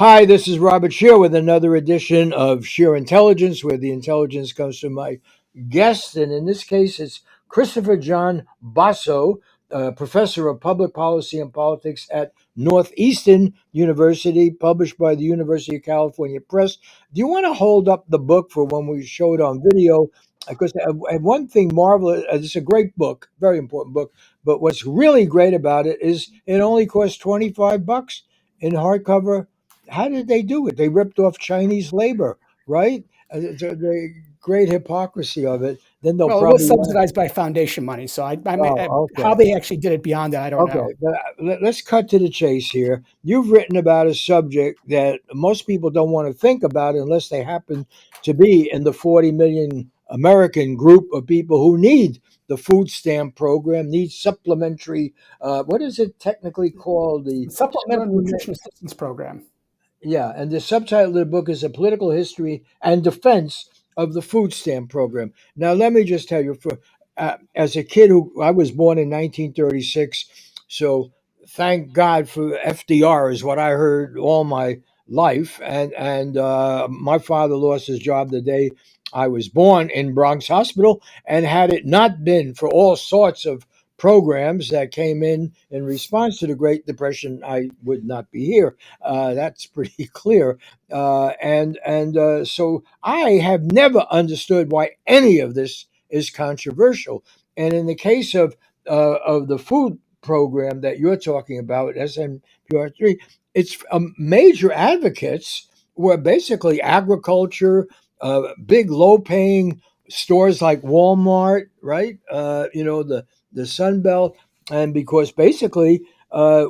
Hi, this is Robert Scheer with another edition of Scheer Intelligence, where the intelligence comes from my guest. And in this case, it's Christopher John Bosso, professor of public policy and politics at Northeastern University, published by the University of California Press. Do you want to hold up the book for when we show it on video? Because one thing marvelous, it's a great book, very important book. But what's really great about it is it only costs $25 in hardcover. How did they do it? They ripped off Chinese labor, right? The great hypocrisy of it. Then they'll Well, it was probably subsidized by foundation money, so oh, how okay. they actually did it beyond that, I don't know. Okay, but let's cut to the chase here. You've written about a subject that most people don't want to think about unless they happen to be in the 40 million American group of people who need the food stamp program, need supplementary, what is it technically called? The Supplemental supplement. Nutrition Assistance Program. Yeah, and the subtitle of the book is A Political History and Defense of the Food Stamp Program. Now, let me just tell you, as a kid I was born in 1936, so thank God for FDR is what I heard all my life, and my father lost his job the day I was born in Bronx Hospital, and had it not been for all sorts of programs that came in response to the Great Depression, I would not be here. That's pretty clear. So I have never understood why any of this is controversial. And in the case of the food program that you're talking about, SMPR3, it's major advocates were basically agriculture, big low-paying stores like Walmart, right? The Sun Belt, and because basically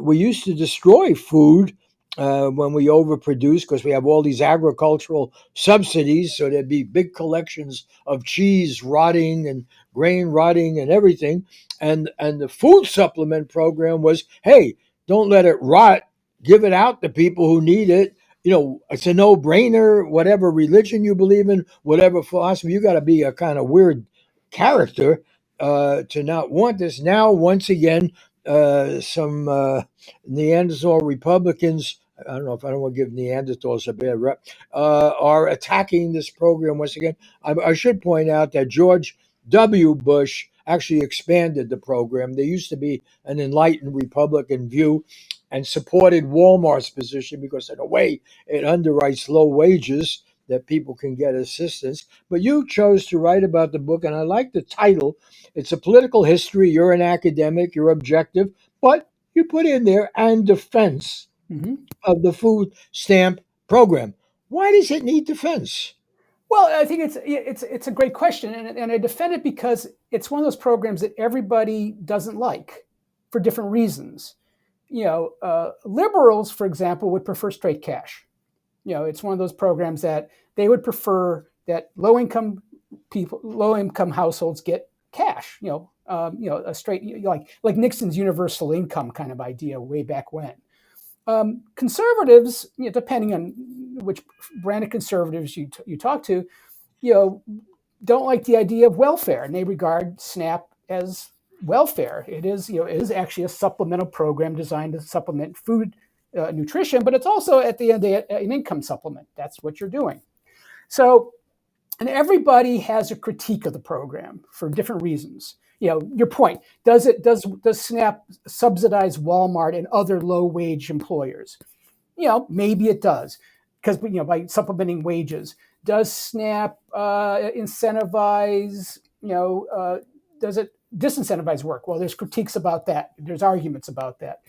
we used to destroy food when we overproduce because we have all these agricultural subsidies. So there'd be big collections of cheese rotting and grain rotting and everything. And the food supplement program was, hey, don't let it rot. Give it out to people who need it. It's a no brainer, whatever religion you believe in, whatever philosophy. You got to be a kind of weird character to not want this. Now, once again, some Neanderthal Republicans, I don't know if I don't want to give Neanderthals a bad rep, are attacking this program once again. I should point out that George W. Bush actually expanded the program. There used to be an enlightened Republican view and supported Walmart's position because, in a way, it underwrites low wages that people can get assistance. But you chose to write about the book, and I like the title. It's a political history. You're an academic, you're objective, but you put in there and defense Hmm. of the food stamp program. Why does it need defense? Well, I think it's a great question, and I defend it because it's one of those programs that everybody doesn't like for different reasons. Liberals, for example, would prefer straight cash. It's one of those programs that they would prefer that low income households get cash. A straight like Nixon's universal income kind of idea way back when. Conservatives, depending on which brand of conservatives you talk to, you know, don't like the idea of welfare, and they regard SNAP as welfare. It is actually a supplemental program designed to supplement food nutrition, but it's also at the end of the day, an income supplement. That's what you're doing. So, and everybody has a critique of the program for different reasons. Your point, does SNAP subsidize Walmart and other low wage employers? Maybe it does, because by supplementing wages. Does SNAP incentivize? Does it disincentivize work? Well, there's critiques about that. There's arguments about that.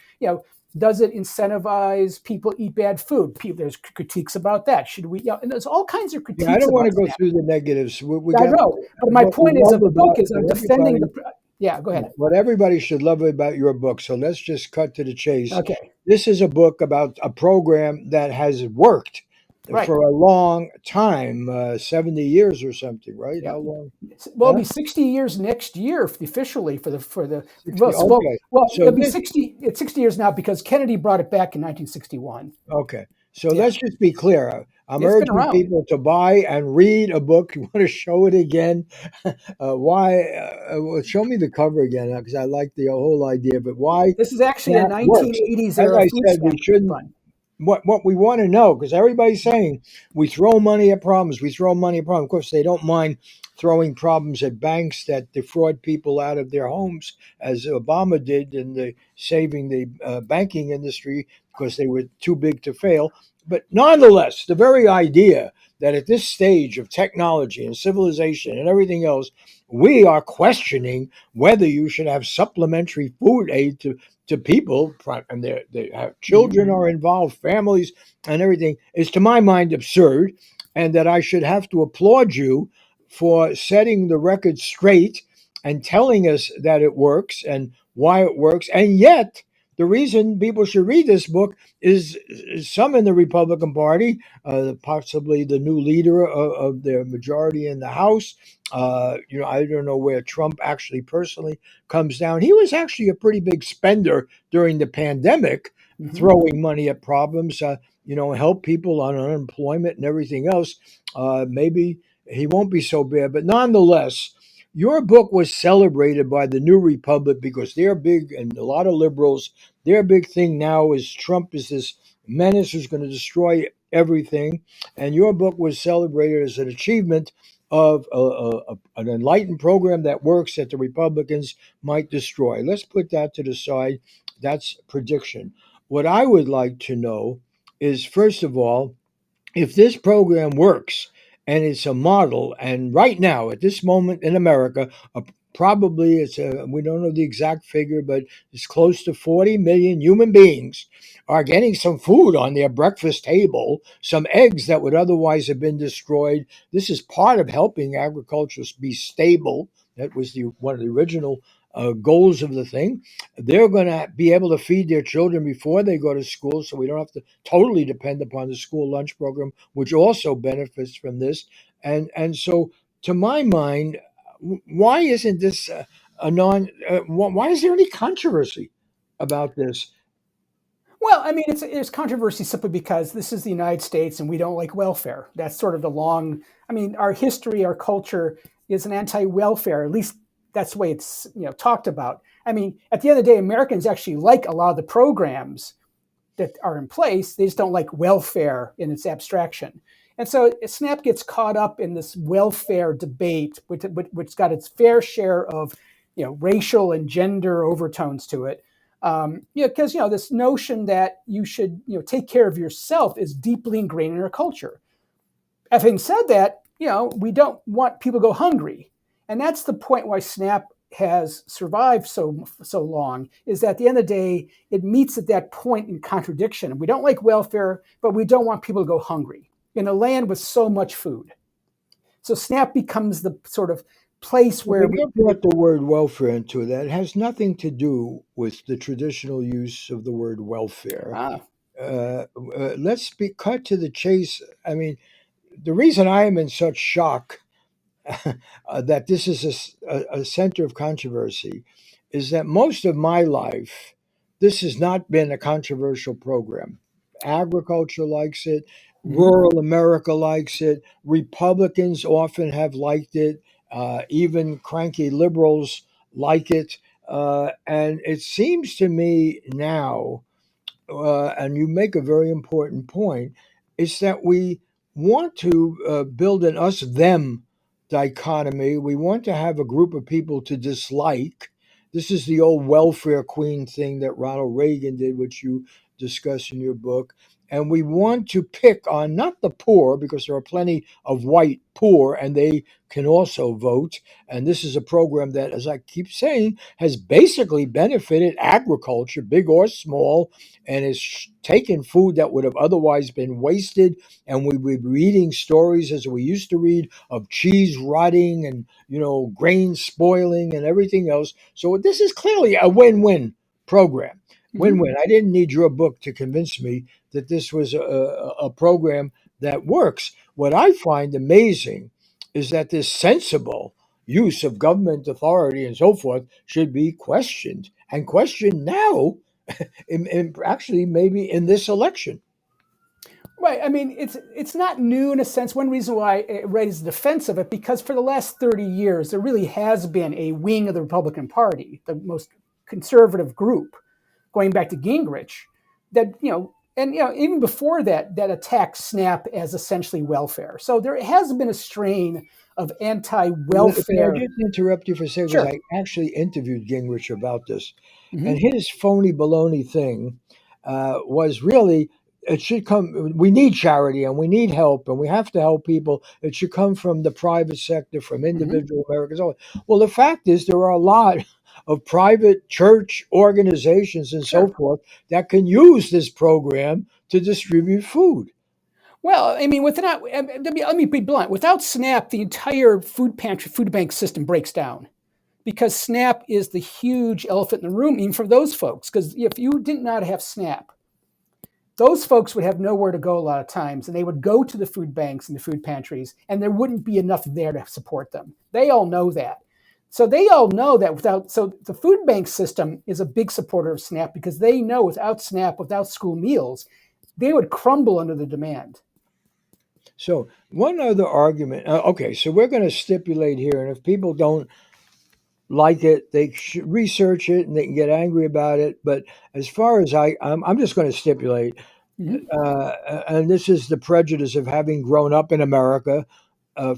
Does it incentivize people eat bad food? There's critiques about that. Should we? And there's all kinds of Yeah, I critiques don't want about to go SNAP. through the negatives. We I got know, but my what we point is love of the book about is I'm what defending everybody the. Yeah, go ahead. what everybody should love about your book. So let's just cut to the chase. Okay, This is a book about a program that has worked right. for a long time, 70 years or something, right? Yeah. How long? Well, it'll Huh? be 60 years next year officially for the 60. Okay. So it'll be this 60. It's 60 years now because Kennedy brought it back in 1961. Okay. So Yeah, let's just be clear. I'm it's been urging around. people to buy and read a book. You want to show it again? Why? Well, show me the cover again because I like the whole idea. But why This is actually a that works? 1980s As era I food said, we stamp shouldn't fund. what we want to know, because everybody's saying we throw money at problems, we throw money at problems. Of course, they don't mind throwing problems at banks that defraud people out of their homes, as Obama did in the saving the banking industry because they were too big to fail. But nonetheless, the very idea that at this stage of technology and civilization and everything else, we are questioning whether you should have supplementary food aid to people, and they have Mhm. children are involved, families, and everything, is to my mind absurd, and that I should have to applaud you for setting the record straight and telling us that it works and why it works. And yet, the reason people should read this book is some in the Republican Party, possibly the new leader of their majority in the House. I don't know where Trump actually personally comes down. He was actually a pretty big spender during the pandemic, Mhm. throwing money at problems, help people on unemployment and everything else. Maybe he won't be so bad. But nonetheless, your book was celebrated by the New Republic because they're big, and a lot of liberals, their big thing now is Trump is this menace who's going to destroy everything. And your book was celebrated as an achievement of an enlightened program that works that the Republicans might destroy. Let's put that to the side. That's prediction. What I would like to know is, first of all, if this program works and it's a model, and right now at this moment in America, probably we don't know the exact figure, but it's close to 40 million human beings are getting some food on their breakfast table, some eggs that would otherwise have been destroyed. This is part of helping agriculture be stable. That was one of the original goals of the thing. They're going to be able to feed their children before they go to school, so we don't have to totally depend upon the school lunch program, which also benefits from this. And so, to my mind, why isn't this a non? Why is there any controversy about this? Well, I mean, it's controversy simply because this is the United States and we don't like welfare. That's sort of the long. I mean, our history, our culture is an anti-welfare. At least that's the way it's talked about. I mean, at the end of the day, Americans actually like a lot of the programs that are in place. They just don't like welfare in its abstraction. And so SNAP gets caught up in this welfare debate, which got its fair share of racial and gender overtones to it. Because this notion that you should take care of yourself is deeply ingrained in our culture. Having said that, we don't want people to go hungry, and that's the point why SNAP has survived so long. Is that at the end of the day, it meets at that point in contradiction. We don't like welfare, but we don't want people to go hungry in a land with so much food. So SNAP becomes the sort of place where When we. you brought the word welfare into that, it has nothing to do with the traditional use of the word welfare. Ah. Let's be cut to the chase. I mean, the reason I am in such shock that this is a center of controversy is that most of my life, this has not been a controversial program. Agriculture likes it, Mhm. rural America likes it, Republicans often have liked it, even cranky liberals like it. And it seems to me now, and you make a very important point, is that we want to build an us them dichotomy. We want to have a group of people to dislike. This is the old welfare queen thing that Ronald Reagan did, which you discuss in your book. And we want to pick on not the poor, because there are plenty of white poor and they can also vote. And this is a program that, as I keep saying, has basically benefited agriculture, big or small, and it's taken food that would have otherwise been wasted, and we would be reading stories as we used to read of cheese rotting and grain spoiling and everything else. So this is clearly a win-win program. Mhm. Win-win. I didn't need your book to convince me that this was a program that works. What I find amazing is that this sensible use of government authority and so forth should be questioned, and questioned now, actually maybe in this election. Right. I mean, it's not new in a sense. One reason why it raised the defense of it, because for the last 30 years, there really has been a wing of the Republican Party, the most conservative group, going back to Gingrich, that And even before that, that attacked SNAP as essentially welfare. So there has been a strain of Can I anti-welfare. just interrupt you for a second? Because Sure. I actually interviewed Gingrich about this. And Hmm. his phony baloney thing was really, it should come, we need charity and we need help and we have to help people. It should come from the private sector, from Hmm. individual Americans. Well, the fact is, there are a lot of private church organizations and so Sure. forth that can use this program to distribute food. Well, I mean, without let me be blunt. Without SNAP, the entire food pantry, food bank system breaks down because SNAP is the huge elephant in the room, even for those folks. Because if you did not have SNAP, those folks would have nowhere to go a lot of times, and they would go to the food banks and the food pantries, and there wouldn't be enough there to support them. They all know that. So they all know that so the food bank system is a big supporter of SNAP because they know without SNAP, without school meals, they would crumble under the demand. So, one other argument. Okay, so we're going to stipulate here, and if people don't like it, they should research it and they can get angry about it. But as far as I'm just going to stipulate, Mhm. and this is the prejudice of having grown up in America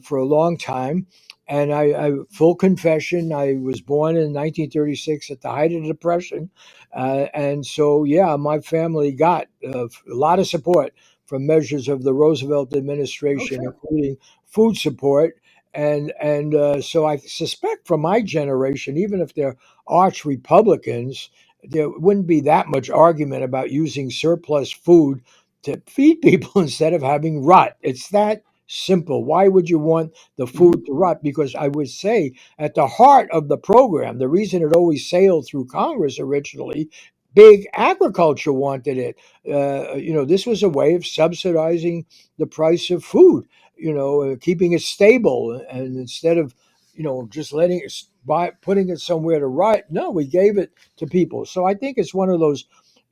for a long time. And full confession, I was born in 1936 at the height of the Depression. And so, yeah, my family got a lot of support from measures of the Roosevelt Oh, administration, sure. including food support. And so I suspect from my generation, even if they're arch Republicans, there wouldn't be that much argument about using surplus food to feed people instead of having rot. It's that simple. Why would you want the Hmm. food to rot? Because I would say at the heart of the program, the reason it always sailed through Congress originally, big agriculture wanted it. This was a way of subsidizing the price of food. Keeping it stable, and instead of just letting it putting it somewhere to rot, no, we gave it to people. So I think it's one of those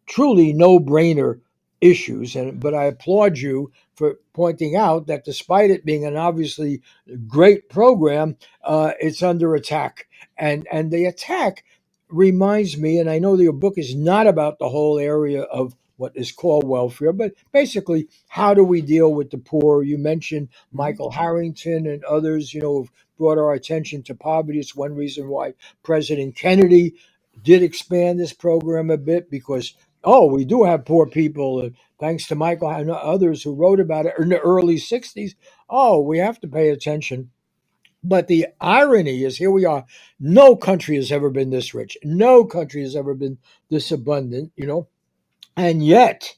truly no-brainer issues. But I applaud you for pointing out that despite it being an obviously great program, it's under attack. And the attack reminds me, and I know that your book is not about the whole area of what is called welfare, but basically, how do we deal with the poor? You mentioned Hmm. Michael Harrington and others, have brought our attention to poverty. It's one reason why President Kennedy did expand this program a bit, because we do have poor people. Thanks to Michael and others who wrote about it in the early 60s. Oh, we have to pay attention. But the irony is, here we are. No country has ever been this rich. No country has ever been this abundant. And yet,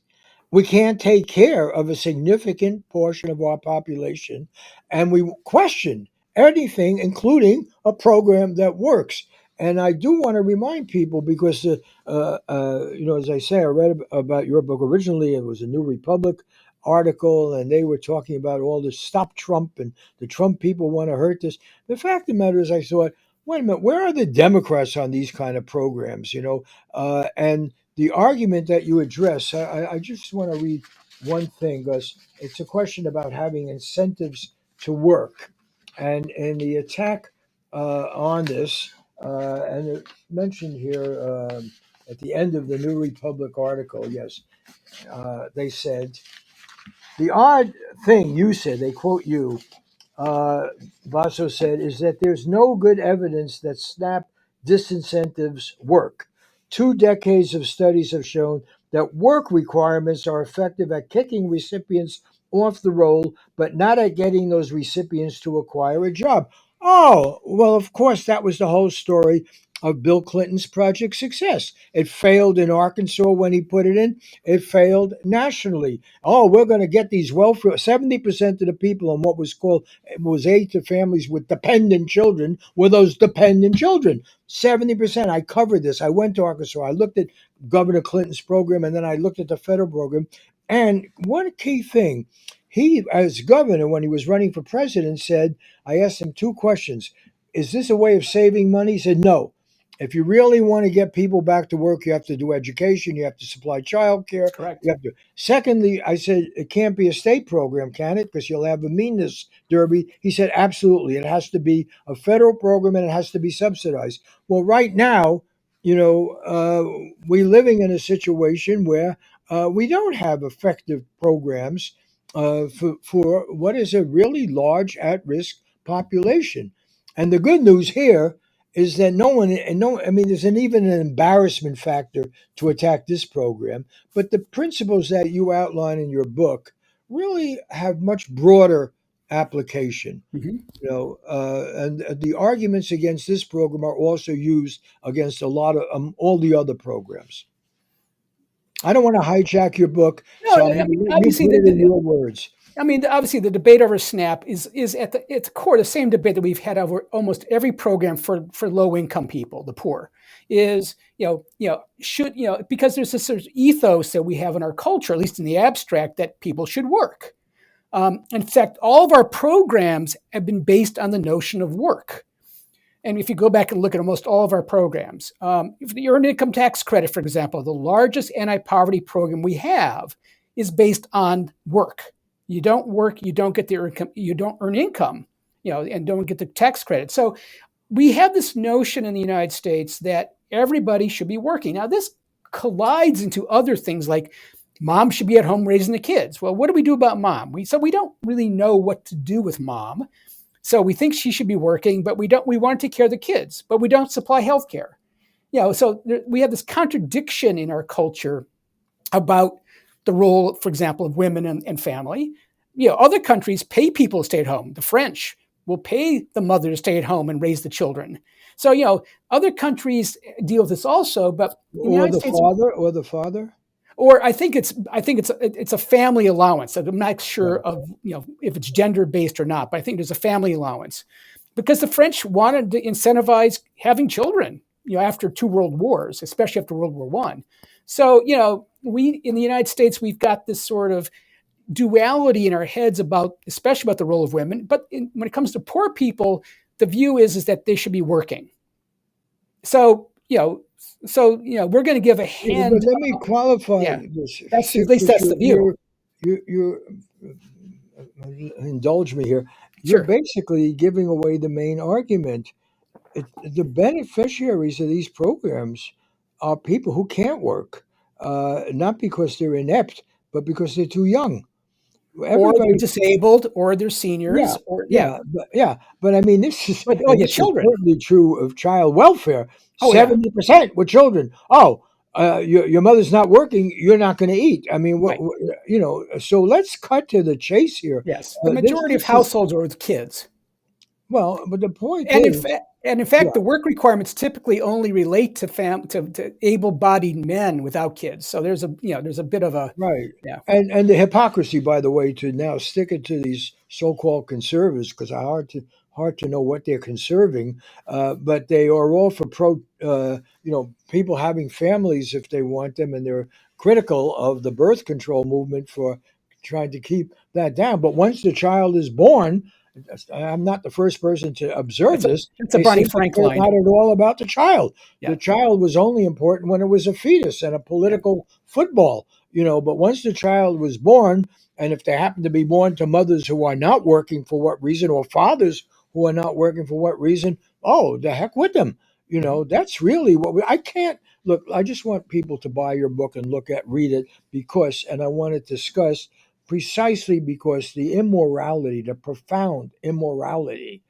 we can't take care of a significant portion of our population, and we question anything, including a program that works. And I do want to remind people, because, as I say, I read about your book originally. It was a New Republic article, and they were talking about all this stop Trump and the Trump people want to hurt this. The fact of the matter is, I thought, wait a minute, where are the Democrats on these kind of programs? And the argument that you address, I just want to read one thing, because it's a question about having incentives to work. And the attack on this, and it's mentioned here at the end of the New Republic article, yes, they said, the odd thing you said, they quote you, uh, Bosso said, is that there's no good evidence that SNAP disincentives work. 2 decades of studies have shown that work requirements are effective at kicking recipients off the roll, but not at getting those recipients to acquire a job. Oh, well, of course, that was the whole story of Bill Clinton's Project Success. It failed in Arkansas when he put it in, it failed nationally. Oh, we're going to get these welfare. 70% of the people on what was called, it was aid to families with dependent children, were those dependent children. 70%. I covered this. I went to Arkansas. I looked at Governor Clinton's program, and then I looked at the federal program. And one key thing, he, as governor, when he was running for president, said, I asked him 2 questions. Is this a way of saving money? He said, no. If you really want to get people back to work, you have to do education, you have to supply childcare, That's correct. you have to. Secondly, I said, it can't be a state program, can it? Because you'll have a meanness derby. He said, absolutely. It has to be a federal program and it has to be subsidized. Well, right now, we're living in a situation where we don't have effective programs for what is a really large at-risk population. And the good news here is that no one, and no, I mean, there's even an embarrassment factor to attack this program. But the principles that you outline in your book really have much broader application. Mhm. And the arguments against this program are also used against a lot of all the other programs. I don't want to hijack your book, No, so I'm I going to mean, let you obviously, put it in your words. obviously, the debate over SNAP is at its core the same debate that we've had over almost every program for low income people, the poor. Is should because there's this sort of ethos that we have in our culture, at least in the abstract, that people should work. In fact, all of our programs have been based on the notion of work. And if you go back and look at almost all of our programs, if the earned income tax credit, for example, the largest anti-poverty program we have is based on work. You don't work, you don't get the income, you don't earn income, and don't get the tax credit. So we have this notion in the United States that everybody should be working. Now, this collides into other things like mom should be at home raising the kids. Well, what do we do about mom? We don't really know what to do with mom. So we think she should be working, but we don't. We want to take care of the kids, but we don't supply health care. So we have this contradiction in our culture about the role, for example, of women and family. Other countries pay people to stay at home. The French will pay the mother to stay at home and raise the children. So other countries deal with this also, but in the Or United the States, father, or the father. or I think it's a family allowance. I'm not Yeah. sure of if it's gender based or not, but I think there's a family allowance because the French wanted to incentivize having children. After two world wars, especially after World War One. So we in the United States we've got this sort of duality in our heads about, especially about the role of women. But when it comes to poor people, the view is that they should be working. So we're going to give a Yeah, but hand. let me qualify Yeah, this, that's at least because that's the view. you're indulge me here. You're Sure. basically giving away the main argument. The beneficiaries of these programs are people who can't work, not because they're inept, but because they're too young. Or they're Everybody. disabled, or they're Yeah, seniors, or yeah. but I mean, this is, But and yeah, this is children. certainly true of child welfare. Oh yeah, 70% with children. Oh, your mother's not working, you're not going to eat. I mean, right. so let's cut to the chase here. Yes, the majority of This is, households are with kids. well, but the point And is, in fact, yeah, the work requirements typically only relate to able-bodied men without kids. So there's a bit of a right. yeah. And the hypocrisy, by the way, to now stick it to these so-called conservatives, because it's hard to know what they're conserving, but they are all for people having families if they want them, and they're critical of the birth control movement for trying to keep that down. But once the child is born, I'm not the first person to observe It's a this. it's a They Barney seem to Frank care line. not at all about the child. Yeah, The child was only important when it was a fetus and a yeah. political football. But once the child was born, and if they happen to be born to mothers who are not working for what reason, or fathers who are not working for what reason, oh, the heck with them. That's really I can't look. I just want people to buy your book and read it, and I want to discuss precisely because the immorality, the profound immorality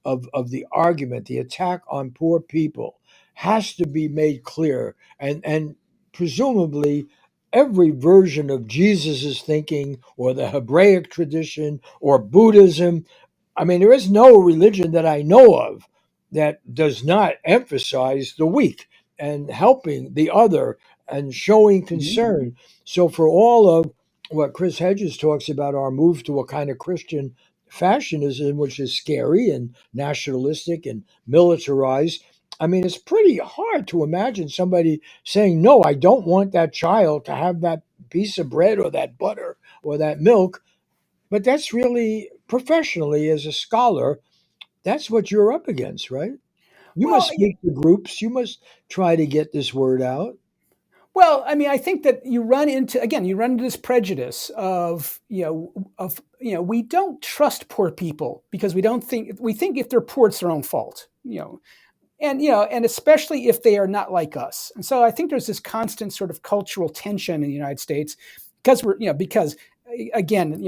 of the argument, the attack on poor people, has to be made clear. And presumably, every version of Jesus's thinking, or the Hebraic tradition, or Buddhism, I mean, there is no religion that I know of that does not emphasize the weak and helping the other and showing Mhm. concern. So, for all of what Chris Hedges talks about, our move to a kind of Christian fashionism, which is scary and nationalistic and militarized. I mean, it's pretty hard to imagine somebody saying, no, I don't want that child to have that piece of bread or that butter or that milk. But that's really, professionally, as a scholar, that's what you're up against, right? You Well, must speak to groups. You must try to get this word out. I mean, I think that you run into this prejudice of we don't trust poor people because we think if they're poor, it's their own fault. and and especially if they are not like us. And so I think there's this constant sort of cultural tension in the United States because because again,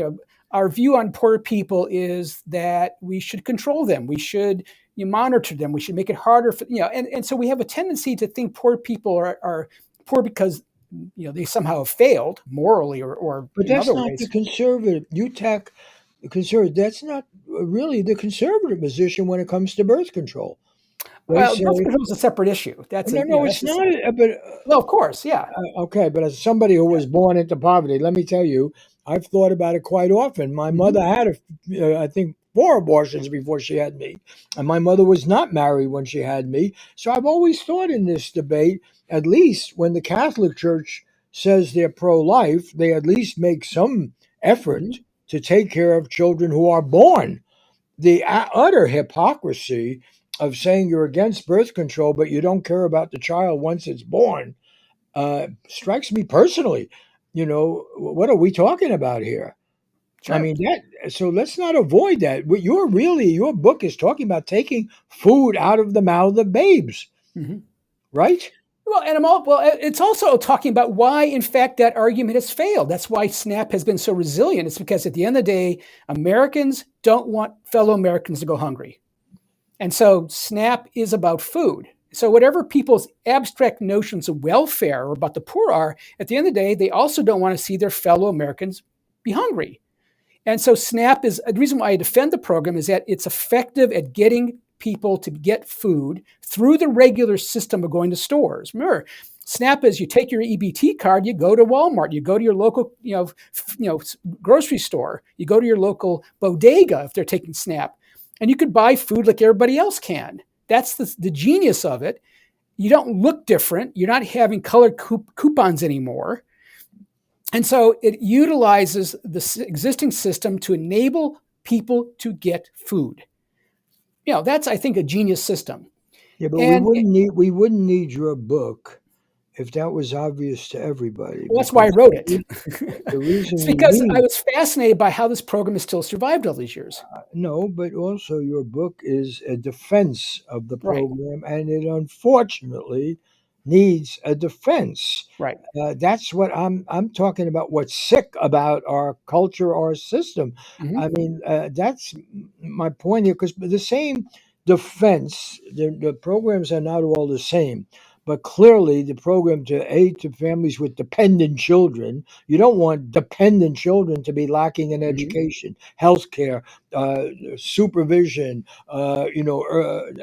our view on poor people is that we should control them, we should monitor them, we should make it harder for and so we have a tendency to think poor people are poor because they somehow have failed morally or But in that's other not the ways. conservative. You tack the conservative. That's not really the conservative position when it comes to birth control. They Well, birth say, control is a separate issue. That's a no, no, that's it's a, not. But well, of course, yeah. okay, but as somebody who Yeah. was born into poverty, let me tell you, I've thought about it quite often. My Hmm. mother had, I think, four abortions before she had me, and my mother was not married when she had me. So I've always thought in this debate, at least when the Catholic Church says they're pro-life, they at least make some effort Hmm. to take care of children who are born. The utter hypocrisy of saying you're against birth control, but you don't care about the child once it's born strikes me personally. What are we talking about here? I Sure. mean, that. So let's not avoid that. What your book is talking about taking food out of the mouth of babes, Hmm. right? Well, and it's also talking about why, in fact, that argument has failed. That's why SNAP has been so resilient. It's because at the end of the day, Americans don't want fellow Americans to go hungry. And so SNAP is about food. So whatever people's abstract notions of welfare or about the poor are, at the end of the day, they also don't want to see their fellow Americans be hungry. And so SNAP is the reason why I defend the program is that it's effective at getting people to get food through the regular system of going to stores. Remember, SNAP is you take your EBT card, you go to Walmart, you go to your local, grocery store, you go to your local bodega if they're taking SNAP, and you could buy food like everybody else can. That's the genius of it. You don't look different. You're not having colored coupons anymore. And so it utilizes the existing system to enable people to get food. That's, I think, a genius system. Yeah, but And we wouldn't need your book if that was obvious to everybody, well, that's why I because wrote it. the reason It's we because I need. was fascinated by how this program has still survived all these years. No, but also your book is a defense of the Right, program, and it unfortunately needs a defense. right. That's what I'm talking about. What's sick about our culture, our system? Hmm. I mean, that's my point here. Because the same defense, the programs are not all the same. But clearly, the program to aid to families with dependent children, you don't want dependent children to be lacking in Hmm. education, health care, supervision,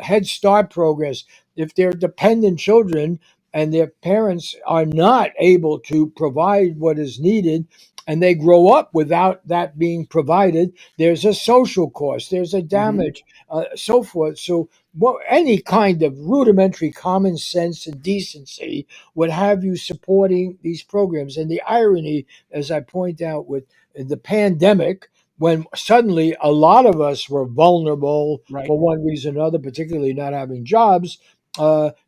Head Start programs. If they're dependent children, and their parents are not able to provide what is needed and they grow up without that being provided, there's a social cost, there's a Hmm. damage, so forth. So any kind of rudimentary common sense and decency would have you supporting these programs. And the irony, as I point out with the pandemic, when suddenly a lot of us were vulnerable Right. for one reason or another, particularly not having jobs,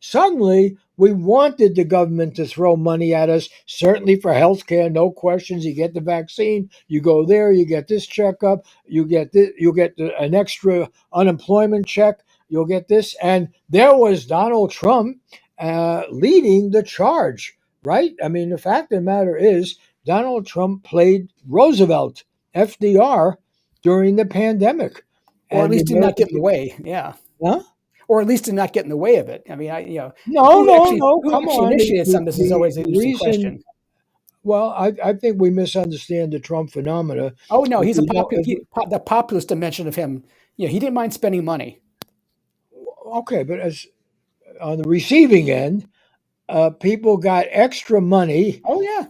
suddenly we wanted the government to throw money at us, certainly for health care, no questions. You get the vaccine, you go there, you get this checkup, you get this, you get an extra unemployment check, you'll get this. And there was Donald Trump leading the charge, right? I mean, the fact of the matter is, Donald Trump played Roosevelt, FDR, during the pandemic. Or at And the least did not American get in the people, way. Yeah. huh? Or at least did not get in the way of it. I mean, No, who no, actually no. who Come actually on. initiated some of this is always an The interesting reason, question. well, I think we misunderstand the Trump phenomena. Oh no, If he's a we don't, if we, the populist dimension of him. He didn't mind spending money. okay, but as on the receiving end, people got extra money Oh yeah,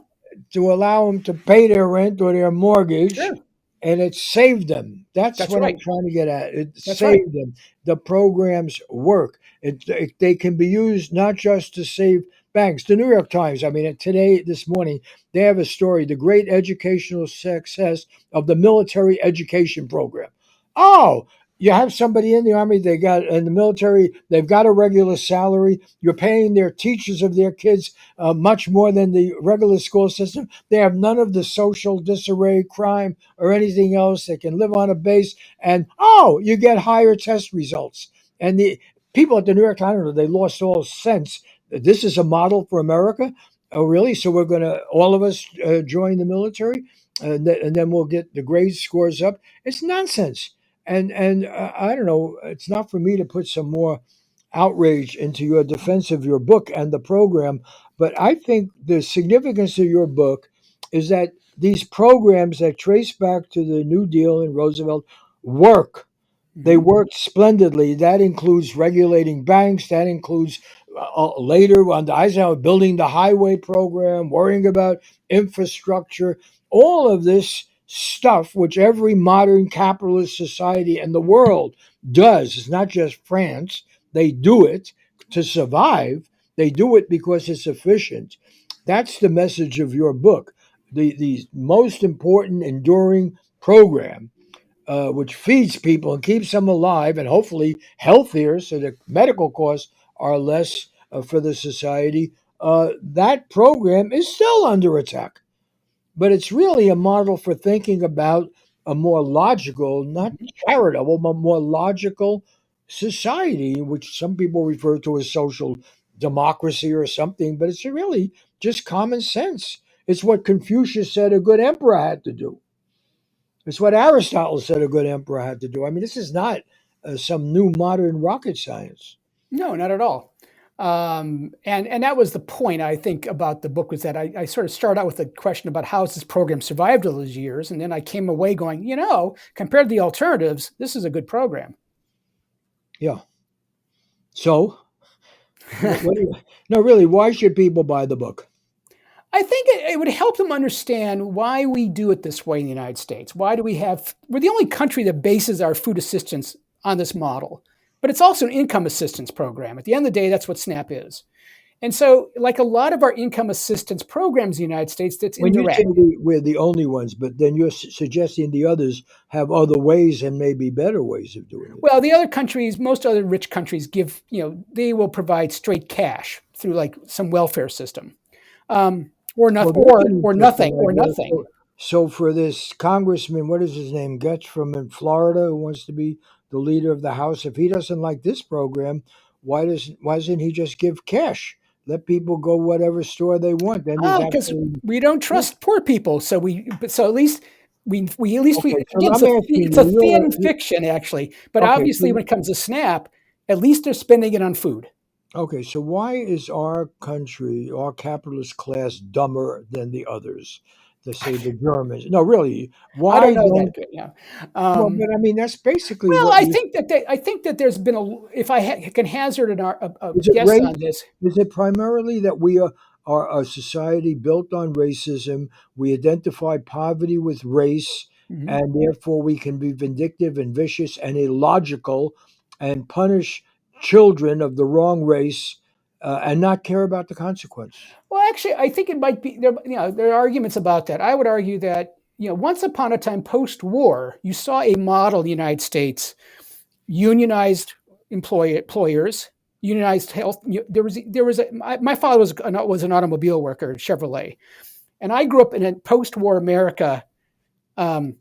to allow them to pay their rent or their mortgage, sure. and it saved them. That's That's what I'm right. trying to get at. It That's right. saved them. The programs work. They can be used not just to save banks. The New York Times, I mean, today, this morning, they have a story, the great educational success of the military education program. Oh, you have somebody in the army, they got in the military, they've got a regular salary. You're paying their teachers of their kids much more than the regular school system. They have none of the social disarray, crime, or anything else. They can live on a base, and oh, you get higher test results. And the people at the New York Times, I don't know, they lost all sense. This is a model for America. Oh, really? So we're going to all of us join the military, and then we'll get the grade scores up. It's nonsense. And I don't know. It's not for me to put some more outrage into your defense of your book and the program, but I think the significance of your book is that these programs that trace back to the New Deal and Roosevelt work. They Mhm. worked splendidly. That includes regulating banks. That includes later on the Eisenhower building the highway program, worrying about infrastructure. All of this stuff, which every modern capitalist society in the world does. It's not just France. They do it to survive. They do it because it's efficient. That's the message of your book. The most important enduring program which feeds people and keeps them alive and hopefully healthier so the medical costs are less for the society, that program is still under attack. But it's really a model for thinking about a more logical, not Mhm. charitable, but more logical society, which some people refer to as social democracy or something, but it's really just common sense. It's what Confucius said a good emperor had to do. It's what Aristotle said a good emperor had to do. I mean, this is not some new modern rocket science. No, not at all. And that was the point I think about the book was that I sort of started out with a question about how has this program survived all those years, and then I came away going, compared to the alternatives, this is a good program. Yeah. So, what do you, no, really, why should people buy the book? I think it would help them understand why we do it this way in the United States. Why do we're the only country that bases our food assistance on this model, but it's also an income assistance program. At the end of the day, that's what SNAP is. And so, like a lot of our income assistance programs in the United States, that's When you say indirect. we're the only ones, but then you're suggesting the others have other ways and maybe better ways of doing it. Well, the other countries, most other rich countries give, they will provide straight cash through like some welfare system, or Well, nothing, that's an or interesting nothing, or idea. nothing. So for this congressman, what is his name, Getch from in Florida, who wants to be the leader of the House, if he doesn't like this program, why doesn't he just give cash? Let people go whatever store they want. Then there's Because absolutely we don't yeah. trust poor people, so at least we at least we Okay. So again I'm asking it's a you, thin fiction actually, but okay. obviously when it comes to SNAP, at least they're spending it on food. Okay, so why is our country, our capitalist class, dumber than the others? To say the Germans. No, really. I don't Why know that don't? good. Yeah. Well, Um, but I mean, that's basically well, what you. I think that there's been if I can hazard a Is it guess race? on this. Is it primarily that we are a society built on racism? We identify poverty with race, Mhm. and therefore we can be vindictive and vicious and illogical and punish children of the wrong race and not care about the consequence. Well, actually, I think it might be there. There are arguments about that. I would argue that once upon a time, post-war, you saw a model in the United States: unionized employers, unionized health. There was my father was an automobile worker at Chevrolet, and I grew up in a post-war America um,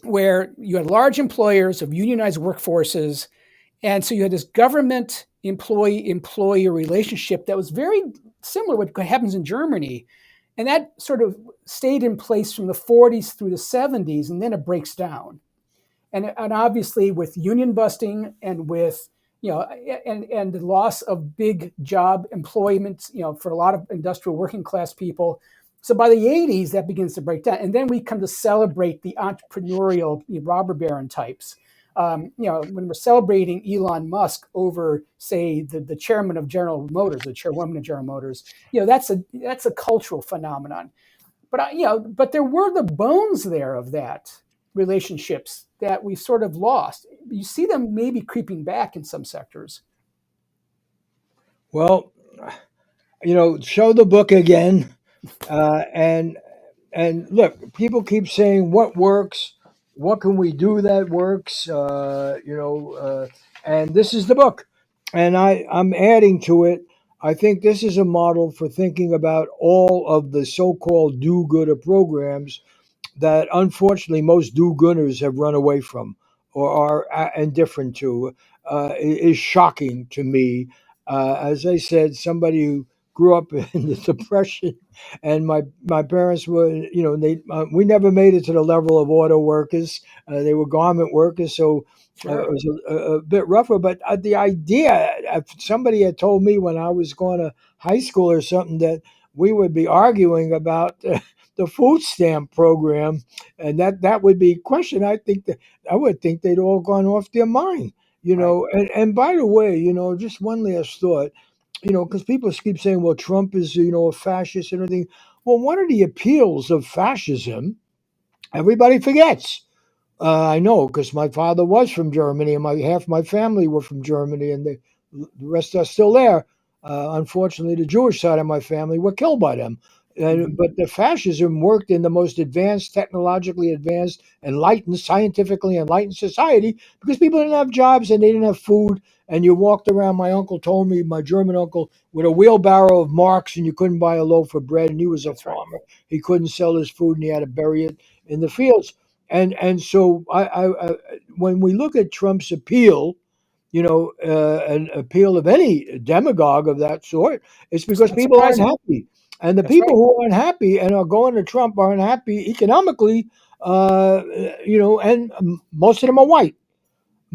where you had large employers of unionized workforces, and so you had this government employee relationship that was very similar to what happens in Germany. And that sort of stayed in place from the 40s through the 70s, and then it breaks down. And obviously, with union busting and with and the loss of big job employment, for a lot of industrial working class people. So by the 80s, that begins to break down, and then we come to celebrate the entrepreneurial robber baron types. When we're celebrating Elon Musk over, say, the chairman of General Motors, the chairwoman of General Motors, that's a cultural phenomenon. But but there were the bones there of that relationships that we sort of lost. You see them maybe creeping back in some sectors. Well, show the book again, and look, people keep saying what works, what can we do that works, and this is the book, and I'm adding to it. I think this is a model for thinking about all of the so-called do-gooder programs that unfortunately most do-gooders have run away from. or are indifferent to is shocking to me. As I said, somebody who grew up in the Depression, and my parents were, they we never made it to the level of auto workers. They were garment workers, so it Sure. was a bit rougher. But the idea, if somebody had told me when I was going to high school or something that we would be arguing about the food stamp program, and that would be questioned, I would think they'd all gone off their mind. Right. And by the way, just one last thought, because people keep saying, well, Trump is, a fascist and everything. Well, one of the appeals of fascism, everybody forgets. I know because my father was from Germany, and my half my family were from Germany, and the rest are still there. Unfortunately, the Jewish side of my family were killed by them. Hmm. But the fascism worked in the most advanced, technologically advanced, enlightened, scientifically enlightened society because people didn't have jobs and they didn't have food. And you walked around, my uncle told me, my German uncle, with a wheelbarrow of marks, and you couldn't buy a loaf of bread. And he was a That's right. farmer. He couldn't sell his food, and he had to bury it in the fields. And so when we look at Trump's appeal, an appeal of any demagogue of that sort, it's It's because not people aren't surprising. happy, and the That's people right. who aren't happy and are going to Trump aren't happy economically. Uh, and most of them are white.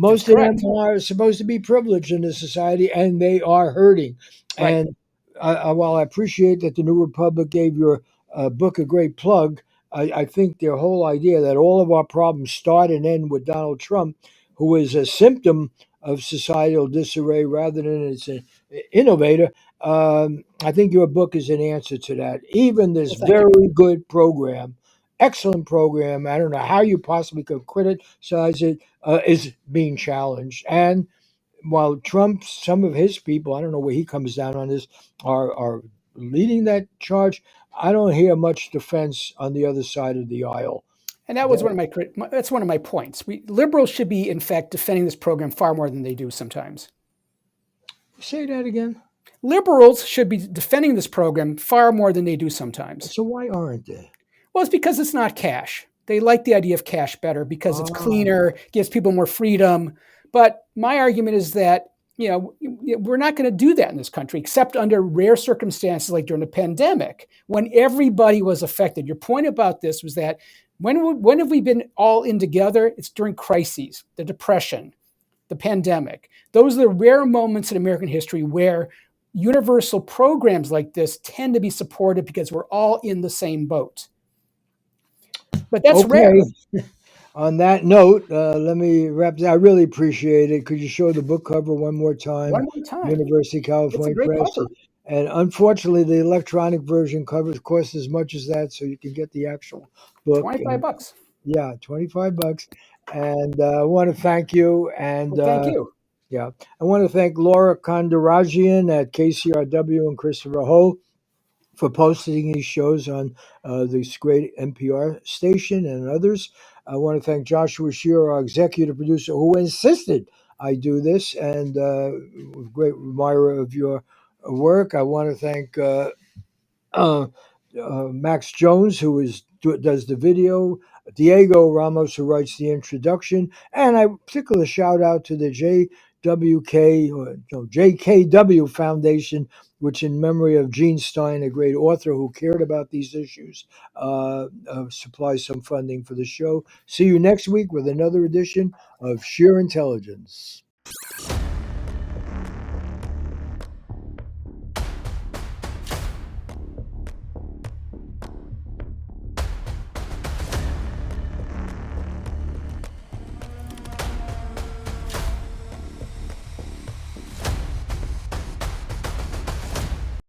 That's Most of them correct. are supposed to be privileged in this society, and they are hurting. Right. And while I appreciate that the New Republic gave your book a great plug, I think their whole idea that all of our problems start and end with Donald Trump, who is a symptom of societal disarray rather than its an innovator. I think your book is an answer to that. Even this Well, thank you. very good program, excellent program, I don't know how you possibly could criticize it, is being challenged. And while Trump, some of his people, I don't know where he comes down on this, are leading that charge, I don't hear much defense on the other side of the aisle. And that was That, one of that's one of my points. Liberals should be, in fact, defending this program far more than they do sometimes. say that again. Liberals should be defending this program far more than they do sometimes. So why aren't they? Well, it's because it's not cash. They like the idea of cash better because it's Ah, cleaner, gives people more freedom. But my argument is that we're not going to do that in this country, except under rare circumstances like during the pandemic, when everybody was affected. Your point about this was that when have we been all in together? It's during crises, the Depression, the pandemic. Those are the rare moments in American history where universal programs like this tend to be supported because we're all in the same boat. But that's okay. rare. On that note, let me wrap. I really appreciate it. Could you show the book cover one more One time? more time. University of It's a California great Press. cover. And unfortunately, the electronic version covers costs as much as that, so you can get the actual book. 25 And bucks. yeah, $25. And I want to thank you. And Well, thank you. yeah, I want to thank Laura Kondarajian at KCRW and Christopher Ho for posting these shows on this great NPR station and others. I want to thank Joshua Scheer, our executive producer, who insisted I do this, and great admirer of your work. I want to thank uh, Max Jones, does the video, Diego Ramos, who writes the introduction, and I particular shout out to the JWK or no, JKW Foundation, which in memory of Gene Stein, a great author who cared about these issues, supplies some funding for the show. See you next week with another edition of Sheer Intelligence.